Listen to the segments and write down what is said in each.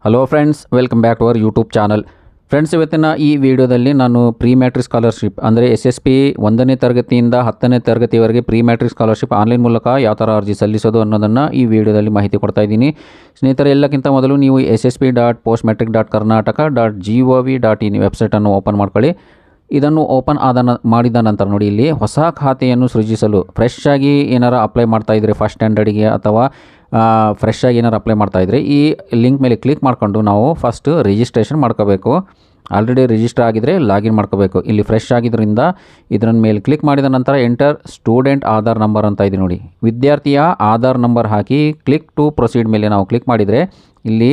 Hello friends, welcome back to our YouTube channel. Friends, ಇವತ್ತಿನ ಈ ವಿಡಿಯೋದಲ್ಲಿ ನಾನು ಪ್ರೀ ಮ್ಯಾಟ್ರಿಕ್ ಸ್ಕಾಲರ್ಶಿಪ್ ಅಂದರೆ SSP 1ನೇ ತರಗತಿಯಿಂದ 10ನೇ ತರಗತಿವರೆಗೆ ಪ್ರೀ ಮ್ಯಾಟ್ರಿಕ್ ಸ್ಕಾಲರ್ಶಿಪ್ ಆನ್ಲೈನ್ ಮೂಲಕ ಯಾವ ಥರ ಅರ್ಜಿ ಸಲ್ಲಿಸೋದು ಅನ್ನೋದನ್ನು ಈ ವಿಡಿಯೋದಲ್ಲಿ ಮಾಹಿತಿ ಕೊಡ್ತಾ ಇದ್ದೀನಿ. ಸ್ನೇಹಿತರೆ, ಎಲ್ಲಕ್ಕಿಂತ ಮೊದಲು ನೀವು ssp.postmatric.karnataka.gov.in ವೆಬ್ಸೈಟನ್ನು ಓಪನ್ ಮಾಡ್ಕೊಳ್ಳಿ. ಇದನ್ನು ಓಪನ್ ಮಾಡಿದ ನಂತರ ನೋಡಿ, ಇಲ್ಲಿ ಹೊಸ ಖಾತೆಯನ್ನು ಸೃಜಿಸಲು ಫ್ರೆಶ್ ಆಗಿ ಏನಾರ ಅಪ್ಲೈ ಮಾಡ್ತಾಯಿದ್ರೆ ಫಸ್ಟ್ ಸ್ಟ್ಯಾಂಡರ್ಡಿಗೆ ಅಥವಾ ಫ್ರೆಶ್ ಆಗಿ ಏನಾರು ಅಪ್ಲೈ ಮಾಡ್ತಾಯಿದ್ರೆ ಈ ಲಿಂಕ್ ಮೇಲೆ ಕ್ಲಿಕ್ ಮಾಡಿಕೊಂಡು ನಾವು ಫಸ್ಟ್ ರಿಜಿಸ್ಟ್ರೇಷನ್ ಮಾಡ್ಕೋಬೇಕು. ಆಲ್ರೆಡಿ ರಿಜಿಸ್ಟರ್ ಆಗಿದ್ದರೆ ಲಾಗಿನ್ ಮಾಡ್ಕೋಬೇಕು. ಇಲ್ಲಿ ಫ್ರೆಶ್ ಆಗಿದ್ದರಿಂದ ಇದರ ಮೇಲೆ ಕ್ಲಿಕ್ ಮಾಡಿದ ನಂತರ ಎಂಟರ್ ಸ್ಟೂಡೆಂಟ್ ಆಧಾರ್ ನಂಬರ್ ಅಂತ ಇದೆ ನೋಡಿ. ವಿದ್ಯಾರ್ಥಿಯ ಆಧಾರ್ ನಂಬರ್ ಹಾಕಿ ಕ್ಲಿಕ್ ಟು ಪ್ರೊಸೀಡ್ ಮೇಲೆ ನಾವು ಕ್ಲಿಕ್ ಮಾಡಿದರೆ ಇಲ್ಲಿ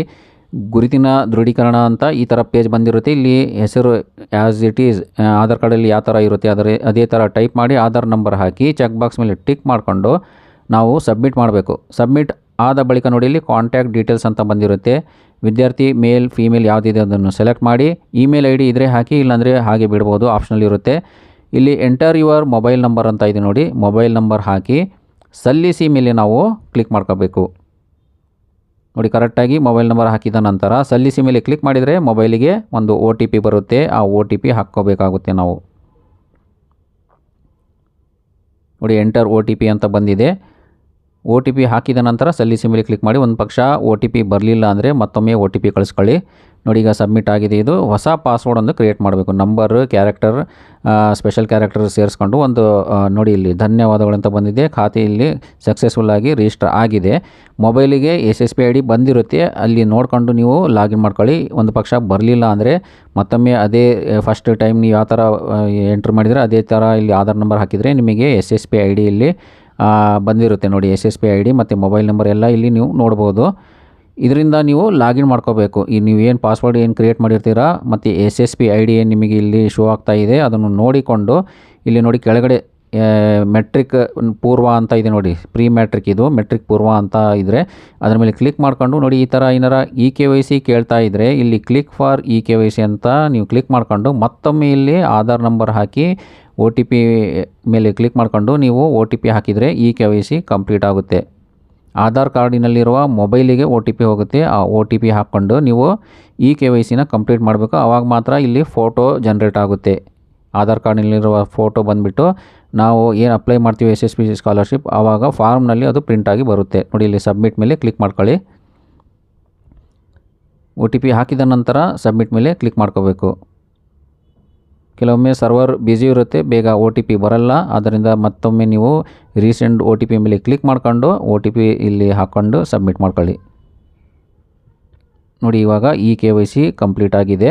ಗುರುತಿನ ದೃಢೀಕರಣ ಅಂತ ಈ ಥರ ಪೇಜ್ ಬಂದಿರುತ್ತೆ. ಇಲ್ಲಿ ಹೆಸರು ಆ್ಯಸ್ ಇಟ್ ಈಸ್ ಆಧಾರ್ ಕಾರ್ಡಲ್ಲಿ ಯಾವ ಥರ ಇರುತ್ತೆ ಅದೇ ಥರ ಟೈಪ್ ಮಾಡಿ ಆಧಾರ್ ನಂಬರ್ ಹಾಕಿ ಚೆಕ್ ಬಾಕ್ಸ್ ಮೇಲೆ ಟಿಕ್ ಮಾಡಿಕೊಂಡು ನಾವು ಸಬ್ಮಿಟ್ ಮಾಡಬೇಕು. ಸಬ್ಮಿಟ್ ಆದ ಬಳಿಕ ನೋಡಿ, ಇಲ್ಲಿ ಕಾಂಟ್ಯಾಕ್ಟ್ ಡೀಟೇಲ್ಸ್ ಅಂತ ಬಂದಿರುತ್ತೆ. ವಿದ್ಯಾರ್ಥಿ ಮೇಲ್ ಫೀಮೇಲ್ ಯಾವುದಿದೆ ಅದನ್ನು ಸೆಲೆಕ್ಟ್ ಮಾಡಿ, ಇಮೇಲ್ ID ಇದ್ದರೆ ಹಾಕಿ, ಇಲ್ಲಾಂದರೆ ಹಾಗೆ ಬಿಡ್ಬೋದು, ಆಪ್ಷನಲ್ ಇರುತ್ತೆ. ಇಲ್ಲಿ ಎಂಟರ್ ಯುವರ್ ಮೊಬೈಲ್ ನಂಬರ್ ಅಂತ ಇದೆ ನೋಡಿ. ಮೊಬೈಲ್ ನಂಬರ್ ಹಾಕಿ ಸಲ್ಲಿಸಿ ಮೇಲೆ ನಾವು ಕ್ಲಿಕ್ ಮಾಡ್ಕೋಬೇಕು. ನೋಡಿ, ಕರೆಕ್ಟಾಗಿ ಮೊಬೈಲ್ ನಂಬರ್ ಹಾಕಿದ ನಂತರ ಸಲ್ಲಿಸಿ ಮೇಲೆ ಕ್ಲಿಕ್ ಮಾಡಿದರೆ ಮೊಬೈಲಿಗೆ ಒಂದು OTP ಬರುತ್ತೆ. ಆ OTP ಹಾಕ್ಕೋಬೇಕಾಗುತ್ತೆ ನಾವು. ನೋಡಿ, ಎಂಟರ್ OTP ಅಂತ ಬಂದಿದೆ. OTP ಹಾಕಿದ ನಂತರ ಸಲ್ಲಿಸಿ ಮೇಲೆ ಕ್ಲಿಕ್ ಮಾಡಿ. ಒಂದು ಪಕ್ಷ OTP ಬರಲಿಲ್ಲ ಅಂದರೆ ಮತ್ತೊಮ್ಮೆ OTP ಕಳಿಸ್ಕೊಳ್ಳಿ. ನೋಡಿ, ಈಗ ಸಬ್ಮಿಟ್ ಆಗಿದೆ. ಇದು ಹೊಸ ಪಾಸ್ವರ್ಡ್ ಒಂದು ಕ್ರಿಯೇಟ್ ಮಾಡಬೇಕು. ನಂಬರ್, ಕ್ಯಾರೆಕ್ಟರ್, ಸ್ಪೆಷಲ್ ಕ್ಯಾರೆಕ್ಟರ್ ಸೇರಿಸ್ಕೊಂಡು ಒಂದು ನೋಡಿ, ಇಲ್ಲಿ ಧನ್ಯವಾದಗಳಂತ ಬಂದಿದೆ. ಖಾತೆ ಇಲ್ಲಿ ಸಕ್ಸಸ್ಫುಲ್ಲಾಗಿ ರಿಜಿಸ್ಟರ್ ಆಗಿದೆ. ಮೊಬೈಲಿಗೆ SSP ID ಬಂದಿರುತ್ತೆ, ಅಲ್ಲಿ ನೋಡಿಕೊಂಡು ನೀವು ಲಾಗಿನ್ ಮಾಡ್ಕೊಳ್ಳಿ. ಒಂದು ಪಕ್ಷ ಬರಲಿಲ್ಲ ಅಂದರೆ ಮತ್ತೊಮ್ಮೆ ಅದೇ ಫಸ್ಟ್ ಟೈಮ್ ನೀವು ಯಾವ ಥರ ಎಂಟ್ರ್ ಮಾಡಿದರೆ ಅದೇ ಥರ ಇಲ್ಲಿ ಆಧಾರ್ ನಂಬರ್ ಹಾಕಿದರೆ ನಿಮಗೆ SSP ID ಇಲ್ಲಿ ಬಂದಿರುತ್ತೆ ನೋಡಿ. SSP ID ಮತ್ತು ಮೊಬೈಲ್ ನಂಬರ್ ಎಲ್ಲ ಇಲ್ಲಿ ನೀವು ನೋಡ್ಬೋದು. ಇದರಿಂದ ನೀವು ಲಾಗಿನ್ ಮಾಡ್ಕೋಬೇಕು. ಈ ನೀವು ಏನು ಪಾಸ್ವರ್ಡ್ ಏನು ಕ್ರಿಯೇಟ್ ಮಾಡಿರ್ತೀರಾ ಮತ್ತು SSP ID ಏನು ನಿಮಗೆ ಇಲ್ಲಿ ಶೋ ಆಗ್ತಾ ಇದೆ ಅದನ್ನು ನೋಡಿಕೊಂಡು ಇಲ್ಲಿ ನೋಡಿ ಕೆಳಗಡೆ ಮೆಟ್ರಿಕ್ ಪೂರ್ವ ಅಂತ ಇದೆ ನೋಡಿ. ಪ್ರೀ ಮ್ಯಾಟ್ರಿಕ್ ಇದು ಮೆಟ್ರಿಕ್ ಪೂರ್ವ ಅಂತ ಇದ್ದರೆ ಅದರ ಮೇಲೆ ಕ್ಲಿಕ್ ಮಾಡ್ಕೊಂಡು ನೋಡಿ, ಈ ಥರ ಏನಾರ EKYC ಕೇಳ್ತಾ ಇದ್ದರೆ ಇಲ್ಲಿ ಕ್ಲಿಕ್ ಫಾರ್ EKYC ಅಂತ ನೀವು ಕ್ಲಿಕ್ ಮಾಡ್ಕೊಂಡು ಮತ್ತೊಮ್ಮೆ ಇಲ್ಲಿ ಆಧಾರ್ ನಂಬರ್ ಹಾಕಿ OTP ಮೇಲೆ ಕ್ಲಿಕ್ ಮಾಡಿಕೊಂಡು ನೀವು OTP ಹಾಕಿದರೆ EKYC ಕಂಪ್ಲೀಟ್ ಆಗುತ್ತೆ. ಆಧಾರ್ ಕಾರ್ಡಿನಲ್ಲಿರುವ ಮೊಬೈಲಿಗೆ OTP ಹೋಗುತ್ತೆ. ಆ OTP ಹಾಕ್ಕೊಂಡು ನೀವು EKYCನ ಕಂಪ್ಲೀಟ್ ಮಾಡಬೇಕು. ಆವಾಗ ಮಾತ್ರ ಇಲ್ಲಿ ಫೋಟೋ ಜನ್ರೇಟ್ ಆಗುತ್ತೆ. ಆಧಾರ್ ಕಾರ್ಡಿನಲ್ಲಿರುವ ಫೋಟೋ ಬಂದುಬಿಟ್ಟು ನಾವು ಏನು ಅಪ್ಲೈ ಮಾಡ್ತೀವಿ SSP ಸ್ಕಾಲರ್ಶಿಪ್ ಆವಾಗ ಫಾರ್ಮ್ನಲ್ಲಿ ಅದು ಪ್ರಿಂಟಾಗಿ ಬರುತ್ತೆ ನೋಡಿ. ಇಲ್ಲಿ ಸಬ್ಮಿಟ್ ಮೇಲೆ ಕ್ಲಿಕ್ ಮಾಡ್ಕೊಳ್ಳಿ. OTP ಹಾಕಿದ ನಂತರ ಸಬ್ಮಿಟ್ ಮೇಲೆ ಕ್ಲಿಕ್ ಮಾಡ್ಕೋಬೇಕು. ಕೆಲವೊಮ್ಮೆ ಸರ್ವರ್ ಬ್ಯುಸಿ ಇರುತ್ತೆ, ಬೇಗ OTP ಬರಲ್ಲ. ಆದ್ದರಿಂದ ಮತ್ತೊಮ್ಮೆ ನೀವು ರೀಸೆಂಟ್ OTP ಮೇಲೆ ಕ್ಲಿಕ್ ಮಾಡ್ಕೊಂಡು OTP ಇಲ್ಲಿ ಹಾಕ್ಕೊಂಡು ಸಬ್ಮಿಟ್ ಮಾಡ್ಕೊಳ್ಳಿ. ನೋಡಿ, ಇವಾಗ EKYC ಕಂಪ್ಲೀಟ್ ಆಗಿದೆ.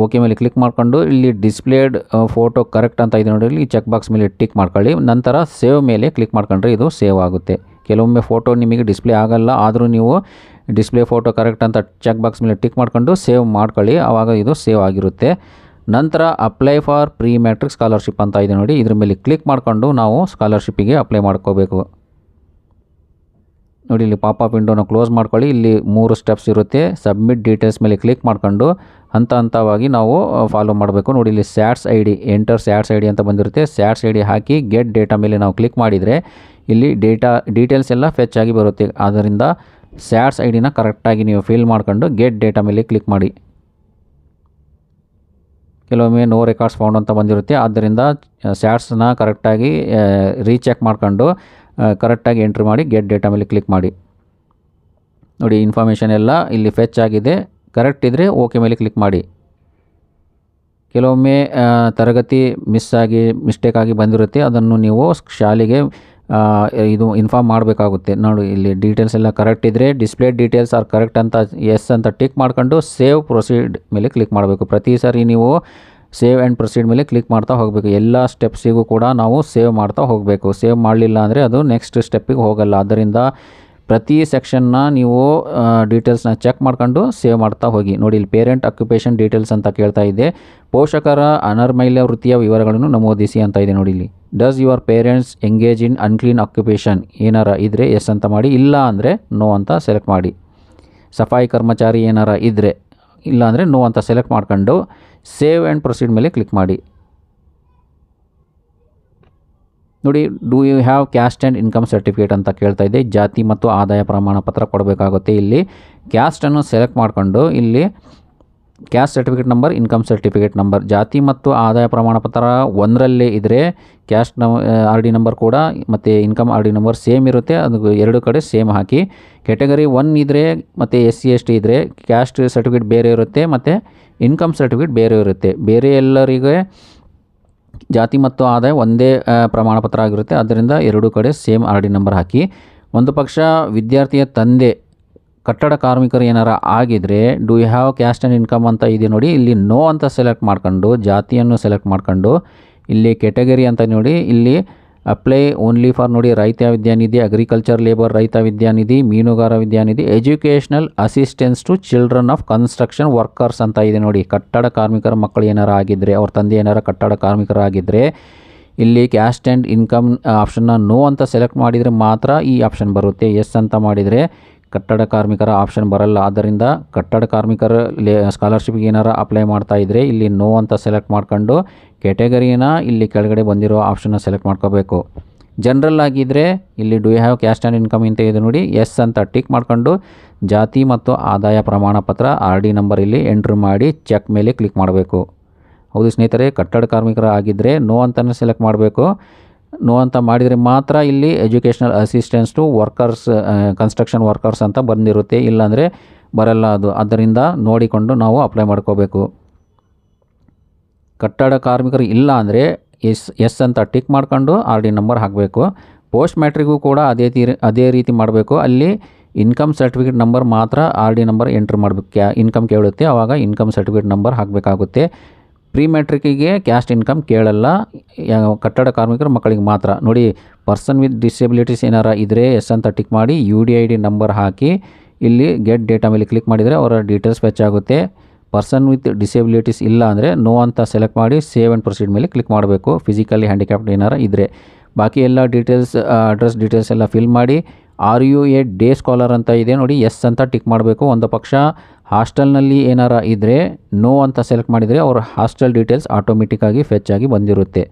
ಓಕೆ ಮೇಲೆ ಕ್ಲಿಕ್ ಮಾಡಿಕೊಂಡು ಇಲ್ಲಿ ಡಿಸ್ಪ್ಲೇಡ್ ಫೋಟೋ ಕರೆಕ್ಟ್ ಅಂತ ಇದೆ ನೋಡಿ. ಇಲ್ಲಿ ಚೆಕ್ ಬಾಕ್ಸ್ ಮೇಲೆ ಟಿಕ್ ಮಾಡ್ಕೊಳ್ಳಿ. ನಂತರ ಸೇವ್ ಮೇಲೆ ಕ್ಲಿಕ್ ಮಾಡ್ಕೊಂಡ್ರೆ ಇದು ಸೇವ್ ಆಗುತ್ತೆ. ಕೆಲವೊಮ್ಮೆ ಫೋಟೋ ನಿಮಗೆ ಡಿಸ್ಪ್ಲೇ ಆಗಲ್ಲ, ಆದರೂ ನೀವು ಡಿಸ್ಪ್ಲೇ ಫೋಟೋ ಕರೆಕ್ಟ್ ಅಂತ ಚೆಕ್ ಬಾಕ್ಸ್ ಮೇಲೆ ಟಿಕ್ ಮಾಡ್ಕೊಂಡು ಸೇವ್ ಮಾಡ್ಕೊಳ್ಳಿ. ಆವಾಗ ಇದು ಸೇವ್ ಆಗಿರುತ್ತೆ. ನಂತರ apply for pre matric scholarship ಅಂತ ಇದೆ ನೋಡಿ. ಇದ್ರ ಮೇಲೆ ಕ್ಲಿಕ್ ಮಾಡಿಕೊಂಡು ನಾವು ಸ್ಕಾಲರ್ಶಿಪ್ಪಿಗೆ ಅಪ್ಲೈ ಮಾಡ್ಕೋಬೇಕು. ನೋಡಿ, ಇಲ್ಲಿ ಪಾಪಪ್ ವಿಂಡೋನ ಕ್ಲೋಸ್ ಮಾಡ್ಕೊಳ್ಳಿ. ಇಲ್ಲಿ 3 ಸ್ಟೆಪ್ಸ್ ಇರುತ್ತೆ. ಸಬ್ಮಿಟ್ ಡೀಟೇಲ್ಸ್ ಮೇಲೆ ಕ್ಲಿಕ್ ಮಾಡ್ಕೊಂಡು ಹಂತವಾಗಿ ನಾವು ಫಾಲೋ ಮಾಡಬೇಕು. ನೋಡಿ, ಇಲ್ಲಿ SATS ID enter SATS ID ಅಂತ ಬಂದಿರುತ್ತೆ. SATS ID ಹಾಕಿ ಗೆಟ್ ಡೇಟಾ ಮೇಲೆ ನಾವು ಕ್ಲಿಕ್ ಮಾಡಿದರೆ ಇಲ್ಲಿ ಡೀಟೇಲ್ಸ್ ಎಲ್ಲ ಫೆಚ್ ಆಗಿ ಬರುತ್ತೆ. ಆದ್ದರಿಂದ SATS IDನ ಕರೆಕ್ಟಾಗಿ ನೀವು ಫಿಲ್ ಮಾಡ್ಕೊಂಡು ಗೆಟ್ ಡೇಟಾ ಮೇಲೆ ಕ್ಲಿಕ್ ಮಾಡಿ. ಕೆಲವೊಮ್ಮೆ ನೋ ರೆಕಾರ್ಡ್ಸ್ ಫೌಂಡ್ ಅಂತ ಬಂದಿರುತ್ತೆ. ಆದ್ದರಿಂದ SATSನ ಕರೆಕ್ಟಾಗಿ ರೀಚೆಕ್ ಮಾಡ್ಕೊಂಡು ಕರೆಕ್ಟಾಗಿ ಎಂಟ್ರಿ ಮಾಡಿ ಗೆಟ್ ಡೇಟಾ ಮೇಲೆ ಕ್ಲಿಕ್ ಮಾಡಿ. ನೋಡಿ, ಇನ್ಫಾರ್ಮೇಷನ್ ಎಲ್ಲ ಇಲ್ಲಿ ಫೆಚ್ ಆಗಿದೆ. ಕರೆಕ್ಟ್ ಇದ್ದರೆ ಓಕೆ ಮೇಲೆ ಕ್ಲಿಕ್ ಮಾಡಿ. ಕೆಲವೊಮ್ಮೆ ತರಗತಿ ಮಿಸ್ಟೇಕ್ ಆಗಿ ಬಂದಿರುತ್ತೆ, ಅದನ್ನು ನೀವು ಶಾಲೆಗೆ ಇದು ಇನ್ಫಾರ್ಮ್ ಮಾಡಬೇಕಾಗುತ್ತೆ. ನೋಡಿ, ಇಲ್ಲಿ ಡೀಟೇಲ್ಸ್ ಎಲ್ಲ ಕರೆಕ್ಟ್ ಇದ್ದರೆ ಡಿಸ್ಪ್ಲೇ ಡೀಟೇಲ್ಸ್ ಆರ್ ಕರೆಕ್ಟ್ ಅಂತ ಎಸ್ ಅಂತ ಟಿಕ್ ಮಾಡ್ಕೊಂಡು ಸೇವ್ ಪ್ರೊಸೀಡ್ ಮೇಲೆ ಕ್ಲಿಕ್ ಮಾಡಬೇಕು. ಪ್ರತಿ ಸಾರಿ ನೀವು ಸೇವ್ ಆ್ಯಂಡ್ ಪ್ರೊಸೀಡ್ ಮೇಲೆ ಕ್ಲಿಕ್ ಮಾಡ್ತಾ ಹೋಗಬೇಕು. ಎಲ್ಲ ಸ್ಟೆಪ್ಸಿಗೂ ಕೂಡ ನಾವು ಸೇವ್ ಮಾಡ್ತಾ ಹೋಗಬೇಕು. ಸೇವ್ ಮಾಡಲಿಲ್ಲ ಅಂದರೆ ಅದು ನೆಕ್ಸ್ಟ್ ಸ್ಟೆಪ್ಪಿಗೆ ಹೋಗಲ್ಲ. ಆದ್ದರಿಂದ ಪ್ರತಿ ಸೆಕ್ಷನ್ನ ನೀವು ಡೀಟೇಲ್ಸ್ನ ಚೆಕ್ ಮಾಡ್ಕೊಂಡು ಸೇವ್ ಮಾಡ್ತಾ ಹೋಗಿ. ನೋಡಿ, ಇಲ್ಲಿ ಪೇರೆಂಟ್ ಆಕ್ಯುಪೇಷನ್ ಡೀಟೇಲ್ಸ್ ಅಂತ ಕೇಳ್ತಾ ಇದೆ. ಪೋಷಕರ ಅನರ್ಮೈಲ್ಯ ವೃತ್ತಿಯ ವಿವರಗಳನ್ನು ನಮೂದಿಸಿ ಅಂತ ಇದೆ ನೋಡಿ. ಇಲ್ಲಿ does your parents engage in unclean occupation ಏನಾರ ಇದ್ದರೆ ಎಸ್ ಅಂತ ಮಾಡಿ, ಇಲ್ಲ ಅಂದರೆ ನೋ ಅಂತ ಸೆಲೆಕ್ಟ್ ಮಾಡಿ. ಸಫಾಯಿ ಕರ್ಮಚಾರಿ ಏನಾರ ಇದ್ದರೆ ಇಲ್ಲ ಅಂದರೆ ನೋ ಅಂತ ಸೆಲೆಕ್ಟ್ ಮಾಡ್ಕೊಂಡು ಸೇವ್ ಆ್ಯಂಡ್ ಪ್ರೊಸೀಡ್ ಮೇಲೆ ಕ್ಲಿಕ್ ಮಾಡಿ. ನೋಡಿ, do you have caste and income certificate ಅಂತ ಕೇಳ್ತಾ ಇದೆ. ಜಾತಿ ಮತ್ತು ಆದಾಯ ಪ್ರಮಾಣ ಪತ್ರ ಕೊಡಬೇಕಾಗುತ್ತೆ. ಇಲ್ಲಿ ಕ್ಯಾಸ್ಟನ್ನು ಸೆಲೆಕ್ಟ್ ಮಾಡಿಕೊಂಡು ಇಲ್ಲಿ caste certificate number, income certificate number, ಜಾತಿ ಮತ್ತು ಆದಾಯ ಪ್ರಮಾಣ ಪತ್ರ ಒಂದರಲ್ಲೇ ಇದ್ದರೆ ಕ್ಯಾಸ್ಟ್ ಆರ್ ಡಿ ನಂಬರ್ ಕೂಡ ಮತ್ತು income R D number same ಇರುತ್ತೆ. ಅದು ಎರಡು ಕಡೆ ಸೇಮ್ ಹಾಕಿ. ಕ್ಯಾಟಗರಿ 1 ಇದ್ದರೆ ಮತ್ತು SC/ST ಇದ್ದರೆ ಕ್ಯಾಸ್ಟ್ ಸರ್ಟಿಫಿಕೇಟ್ ಬೇರೆ ಇರುತ್ತೆ ಮತ್ತು ಇನ್ಕಮ್ ಸರ್ಟಿಫಿಕೇಟ್ ಬೇರೆ ಇರುತ್ತೆ. ಬೇರೆ ಎಲ್ಲರಿಗೆ ಜಾತಿ ಮತ್ತು ಆದಾಯ ಒಂದೇ ಪ್ರಮಾಣ ಪತ್ರ ಆಗಿರುತ್ತೆ. ಆದ್ದರಿಂದ ಎರಡೂ ಕಡೆ ಸೇಮ್ ಆರ್ ಡಿ ನಂಬರ್ ಹಾಕಿ. ಒಂದು ಪಕ್ಷ ವಿದ್ಯಾರ್ಥಿಯ ತಂದೆ ಕಟ್ಟಡ ಕಾರ್ಮಿಕರು ಏನಾರ ಆಗಿದರೆ do you have caste and income ಅಂತ ಇದೆ ನೋಡಿ, ಇಲ್ಲಿ ನೋ ಅಂತ ಸೆಲೆಕ್ಟ್ ಮಾಡ್ಕೊಂಡು ಜಾತಿಯನ್ನು ಸೆಲೆಕ್ಟ್ ಮಾಡ್ಕೊಂಡು ಇಲ್ಲಿ ಕ್ಯಾಟಗರಿ ಅಂತ ನೋಡಿ, ಇಲ್ಲಿ ಅಪ್ಲೈ ಓನ್ಲಿ ಫಾರ್ ನೋಡಿ ರೈತ ವಿದ್ಯಾನಿಧಿ, ಅಗ್ರಿಕಲ್ಚರ್ ಲೇಬರ್ ರೈತ ವಿದ್ಯಾನಿಧಿ, ಮೀನುಗಾರ ವಿದ್ಯಾನಿಧಿ, educational assistance to children of construction workers ಅಂತ ಇದೆ ನೋಡಿ. ಕಟ್ಟಡ ಕಾರ್ಮಿಕರ ಮಕ್ಕಳು ಏನಾರ ಆಗಿದ್ದರೆ, ಅವ್ರ ತಂದೆ ಏನಾರ ಕಟ್ಟಡ ಕಾರ್ಮಿಕರಾಗಿದ್ದರೆ ಇಲ್ಲಿ ಕ್ಯಾಸ್ಟ್ ಆ್ಯಂಡ್ ಇನ್ಕಮ್ ಆಪ್ಷನ್ನ ನೋ ಅಂತ ಸೆಲೆಕ್ಟ್ ಮಾಡಿದರೆ ಮಾತ್ರ ಈ ಆಪ್ಷನ್ ಬರುತ್ತೆ. ಎಸ್ ಅಂತ ಮಾಡಿದರೆ ಕಟ್ಟಡ ಕಾರ್ಮಿಕರ ಆಪ್ಷನ್ ಬರಲ್ಲ. ಆದ್ದರಿಂದ ಕಟ್ಟಡ ಕಾರ್ಮಿಕರ ಸ್ಕಾಲರ್ಶಿಪ್ಗೆ ಏನಾರ ಅಪ್ಲೈ ಮಾಡ್ತಾ ಇದ್ದರೆ ಇಲ್ಲಿ ನೋ ಅಂತ ಸೆಲೆಕ್ಟ್ ಮಾಡ್ಕೊಂಡು ಕ್ಯಾಟಗರಿನ ಇಲ್ಲಿ ಕೆಳಗಡೆ ಬಂದಿರೋ ಆಪ್ಷನ್ನ ಸೆಲೆಕ್ಟ್ ಮಾಡ್ಕೋಬೇಕು. ಜನರಲ್ ಆಗಿದ್ದರೆ ಇಲ್ಲಿ do you have caste and income ಅಂತ ಇದೆ ನೋಡಿ, ಎಸ್ ಅಂತ ಟಿಕ್ ಮಾಡ್ಕೊಂಡು ಜಾತಿ ಮತ್ತು ಆದಾಯ ಪ್ರಮಾಣ ಪತ್ರ ಆರ್ ಡಿ ನಂಬರ್ ಇಲ್ಲಿ ಎಂಟ್ರ್ ಮಾಡಿ ಚೆಕ್ ಮೇಲೆ ಕ್ಲಿಕ್ ಮಾಡಬೇಕು. ಹೌದು ಸ್ನೇಹಿತರೆ, ಕಟ್ಟಡ ಕಾರ್ಮಿಕರ ಆಗಿದ್ದರೆ ನೋ ಅಂತಲೇ ಸೆಲೆಕ್ಟ್ ಮಾಡಬೇಕು. ನೋ ಅಂತ ಮಾಡಿದರೆ ಮಾತ್ರ ಇಲ್ಲಿ educational assistance to workers construction workers ಅಂತ ಬಂದಿರುತ್ತೆ, ಇಲ್ಲಾಂದರೆ ಬರಲ್ಲ ಅದು. ಆದ್ದರಿಂದ ನೋಡಿಕೊಂಡು ನಾವು ಅಪ್ಲೈ ಮಾಡ್ಕೋಬೇಕು. ಕಟ್ಟಡ ಕಾರ್ಮಿಕರು ಇಲ್ಲ ಅಂದರೆ ಎಸ್ ಅಂತ ಟಿಕ್ ಮಾಡ್ಕೊಂಡು ಆರ್ ಡಿ ನಂಬರ್ ಹಾಕಬೇಕು. ಪೋಸ್ಟ್ ಮ್ಯಾಟ್ರಿಗೂ ಕೂಡ ಅದೇ ರೀತಿ ಮಾಡಬೇಕು. ಅಲ್ಲಿ ಇನ್ಕಮ್ ಸರ್ಟಿಫಿಕೇಟ್ ನಂಬರ್ ಮಾತ್ರ ಆರ್ ಡಿ ನಂಬರ್ ಎಂಟ್ರ್ ಮಾಡಬೇಕು. ಇನ್ಕಮ್ ಕೇಳುತ್ತೆ, ಆವಾಗ ಇನ್ಕಮ್ ಸರ್ಟಿಫಿಕೇಟ್ ನಂಬರ್ ಹಾಕಬೇಕಾಗುತ್ತೆ. ಪ್ರೀ ಮ್ಯಾಟ್ರಿಕಿಗೆ ಕ್ಯಾಸ್ಟ್ ಇನ್ಕಮ್ ಕೇಳಲ್ಲ, ಕಟ್ಟಡ ಕಾರ್ಮಿಕರ ಮಕ್ಕಳಿಗೆ ಮಾತ್ರ. ನೋಡಿ, ಪರ್ಸನ್ ವಿತ್ ಡಿಸೆಬಿಲಿಟೀಸ್ ಏನಾರ ಇದ್ದರೆ ಎಸ್ ಅಂತ ಟಿಕ್ ಮಾಡಿ UDID ನಂಬರ್ ಹಾಕಿ ಇಲ್ಲಿ ಗೆಟ್ ಡೇಟಾ ಮೇಲೆ ಕ್ಲಿಕ್ ಮಾಡಿದರೆ ಅವರ ಡೀಟೇಲ್ಸ್ ಫೆಚ್ ಆಗುತ್ತೆ. ಪರ್ಸನ್ ವಿತ್ ಡಿಸೆಬಿಲಿಟೀಸ್ ಇಲ್ಲ ಅಂದರೆ ನೋ ಅಂತ ಸೆಲೆಕ್ಟ್ ಮಾಡಿ ಸೇವ್ ಆ್ಯಂಡ್ ಪ್ರೊಸೀಡ್ ಮೇಲೆ ಕ್ಲಿಕ್ ಮಾಡಬೇಕು. ಫಿಸಿಕಲಿ ಹ್ಯಾಂಡಿಕ್ಯಾಪ್ಡ್ ಏನಾರ ಇದ್ದರೆ ಬಾಕಿ ಎಲ್ಲ ಡೀಟೇಲ್ಸ್, ಅಡ್ರೆಸ್ ಡೀಟೇಲ್ಸ್ ಎಲ್ಲ ಫಿಲ್ ಮಾಡಿ. Are you a day scholar ಅಂತ ಇದೆ ನೋಡಿ, ಎಸ್ ಅಂತ ಟಿಕ್ ಮಾಡಬೇಕು. ಒಂದು ಪಕ್ಷ ಹಾಸ್ಟೆಲ್ನಲ್ಲಿ ಏನಾರ ಇದ್ದರೆ ನೋ ಅಂತ ಸೆಲೆಕ್ಟ್ ಮಾಡಿದರೆ ಅವ್ರ ಹಾಸ್ಟೆಲ್ ಡೀಟೇಲ್ಸ್ ಆಟೋಮೆಟಿಕ್ಕಾಗಿ ಫೆಚ್ ಆಗಿ ಬಂದಿರುತ್ತೆ.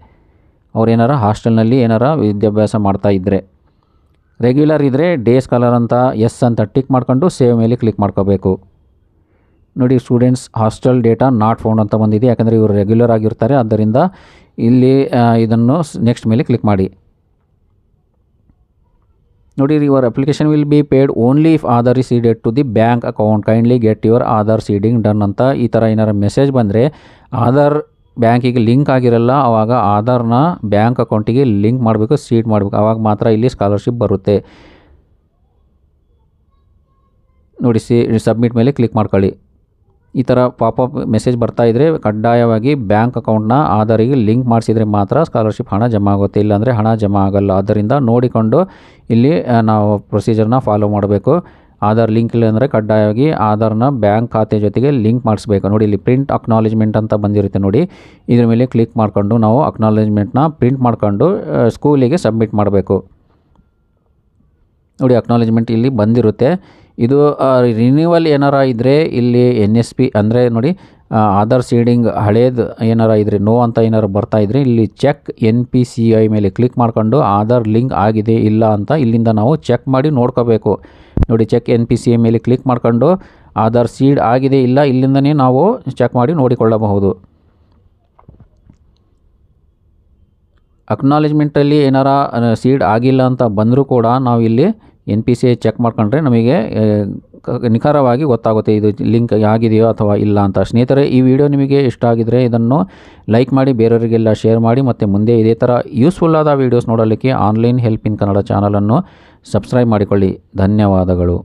ಅವ್ರು ಏನಾರ ಹಾಸ್ಟೆಲ್ನಲ್ಲಿ ಏನಾರ ವಿದ್ಯಾಭ್ಯಾಸ ಮಾಡ್ತಾ ಇದ್ದರೆ. ರೆಗ್ಯುಲರ್ ಇದ್ದರೆ ಡೇ ಸ್ಕಾಲರ್ ಅಂತ ಎಸ್ ಅಂತ ಟಿಕ್ ಮಾಡ್ಕೊಂಡು ಸೇವ್ ಮೇಲೆ ಕ್ಲಿಕ್ ಮಾಡ್ಕೋಬೇಕು. ನೋಡಿ, students hostel data not found ಅಂತ ಬಂದಿದೆ, ಯಾಕಂದರೆ ಇವರು ರೆಗ್ಯುಲರ್ ಆಗಿರ್ತಾರೆ. ಆದ್ದರಿಂದ ಇಲ್ಲಿ ಇದನ್ನು ನೆಕ್ಸ್ಟ್ ಮೇಲೆ ಕ್ಲಿಕ್ ಮಾಡಿ. ನೋಡಿ, your application will be paid only if Aadhaar is seeded to the bank account, kindly get your Aadhaar seeding done ಅಂತ ಈ ಥರ ಏನಾರು ಮೆಸೇಜ್ ಬಂದರೆ ಆಧಾರ್ ಬ್ಯಾಂಕಿಗೆ ಲಿಂಕ್ ಆಗಿರಲ್ಲ, ಆವಾಗ ಆಧಾರ್ನ ಬ್ಯಾಂಕ್ ಅಕೌಂಟಿಗೆ ಲಿಂಕ್ ಮಾಡಬೇಕು, ಸೀಡ್ ಮಾಡಬೇಕು, ಆವಾಗ ಮಾತ್ರ ಇಲ್ಲಿ ಸ್ಕಾಲರ್ಶಿಪ್ ಬರುತ್ತೆ. ನೋಡಿ, ಸಬ್ಮಿಟ್ ಮೇಲೆ ಕ್ಲಿಕ್ ಮಾಡ್ಕೊಳ್ಳಿ. ಈ ಥರ ಪಾಪಪ್ ಮೆಸೇಜ್ ಬರ್ತಾ ಇದ್ದರೆ ಕಡ್ಡಾಯವಾಗಿ ಬ್ಯಾಂಕ್ ಅಕೌಂಟ್ನ ಆಧಾರಿಗೆ ಲಿಂಕ್ ಮಾಡಿಸಿದರೆ ಮಾತ್ರ ಸ್ಕಾಲರ್ಶಿಪ್ ಹಣ ಜಮಾ ಆಗುತ್ತೆ, ಇಲ್ಲಾಂದರೆ ಹಣ ಜಮಾ ಆಗಲ್ಲ. ಆದ್ದರಿಂದ ನೋಡಿಕೊಂಡು ಇಲ್ಲಿ ನಾವು ಪ್ರೊಸೀಜರ್ನ ಫಾಲೋ ಮಾಡಬೇಕು. ಆಧಾರ್ ಲಿಂಕ್ ಇಲ್ಲ ಅಂದರೆ ಕಡ್ಡಾಯವಾಗಿ ಆಧಾರ್ನ ಬ್ಯಾಂಕ್ ಖಾತೆ ಜೊತೆಗೆ ಲಿಂಕ್ ಮಾಡಿಸ್ಬೇಕು. ನೋಡಿ, ಇಲ್ಲಿ ಪ್ರಿಂಟ್ ಅಕ್ನಾಲೇಜ್ಮೆಂಟ್ ಅಂತ ಬಂದಿರುತ್ತೆ ನೋಡಿ, ಇದ್ರ ಮೇಲೆ ಕ್ಲಿಕ್ ಮಾಡಿಕೊಂಡು ನಾವು ಅಕ್ನಾಲೇಜ್ಮೆಂಟ್ನ ಪ್ರಿಂಟ್ ಮಾಡ್ಕೊಂಡು ಸ್ಕೂಲಿಗೆ ಸಬ್ಮಿಟ್ ಮಾಡಬೇಕು. ನೋಡಿ, ಅಕ್ನಾಲೇಜ್ಮೆಂಟ್ ಇಲ್ಲಿ ಬಂದಿರುತ್ತೆ. ಇದು ರಿನ್ಯೂವಲ್ ಏನಾರ ಇದ್ದರೆ ಇಲ್ಲಿ NSP ಅಂದರೆ ನೋಡಿ ಆಧಾರ್ ಸೀಡಿಂಗ್ ಹಳೇದು ಏನಾರ ಇದ್ದರೆ ನೋ ಅಂತ ಏನಾರು ಬರ್ತಾ ಇದ್ದರೆ ಇಲ್ಲಿ ಚೆಕ್ NPCI ಮೇಲೆ ಕ್ಲಿಕ್ ಮಾಡ್ಕೊಂಡು ಆಧಾರ್ ಲಿಂಕ್ ಆಗಿದೆ ಇಲ್ಲ ಅಂತ ಇಲ್ಲಿಂದ ನಾವು ಚೆಕ್ ಮಾಡಿ ನೋಡ್ಕೋಬೇಕು. ನೋಡಿ, ಚೆಕ್ NPCI ಮೇಲೆ ಕ್ಲಿಕ್ ಮಾಡ್ಕೊಂಡು ಆಧಾರ್ ಸೀಡ್ ಆಗಿದೆ ಇಲ್ಲ ಇಲ್ಲಿಂದನೇ ನಾವು ಚೆಕ್ ಮಾಡಿ ನೋಡಿಕೊಳ್ಳಬಹುದು. ಅಕ್ನಾಲೇಜ್ಮೆಂಟಲ್ಲಿ ಏನಾರ ಸೀಡ್ ಆಗಿಲ್ಲ ಅಂತ ಬಂದರೂ ಕೂಡ ನಾವು ಇಲ್ಲಿ NPCI ಚೆಕ್ ಮಾಡ್ಕೊಂಡ್ರೆ ನಮಗೆ ನಿಖರವಾಗಿ ಗೊತ್ತಾಗುತ್ತೆ ಇದು ಲಿಂಕ್ ಆಗಿದೆಯೋ ಅಥವಾ ಇಲ್ಲ ಅಂತ. ಸ್ನೇಹಿತರೆ, ಈ ವಿಡಿಯೋ ನಿಮಗೆ ಇಷ್ಟ ಆಗಿದರೆ ಇದನ್ನು ಲೈಕ್ ಮಾಡಿ, ಬೇರೆಯವರಿಗೆಲ್ಲ ಶೇರ್ ಮಾಡಿ, ಮತ್ತು ಮುಂದೆ ಇದೇ ಥರ ಯೂಸ್ಫುಲ್ ಆದ ವೀಡಿಯೋಸ್ ನೋಡಲಿಕ್ಕೆ ಆನ್ಲೈನ್ ಹೆಲ್ಪ್ ಇನ್ ಕನ್ನಡ ಚಾನಲನ್ನು ಸಬ್ಸ್ಕ್ರೈಬ್ ಮಾಡಿಕೊಳ್ಳಿ. ಧನ್ಯವಾದಗಳು.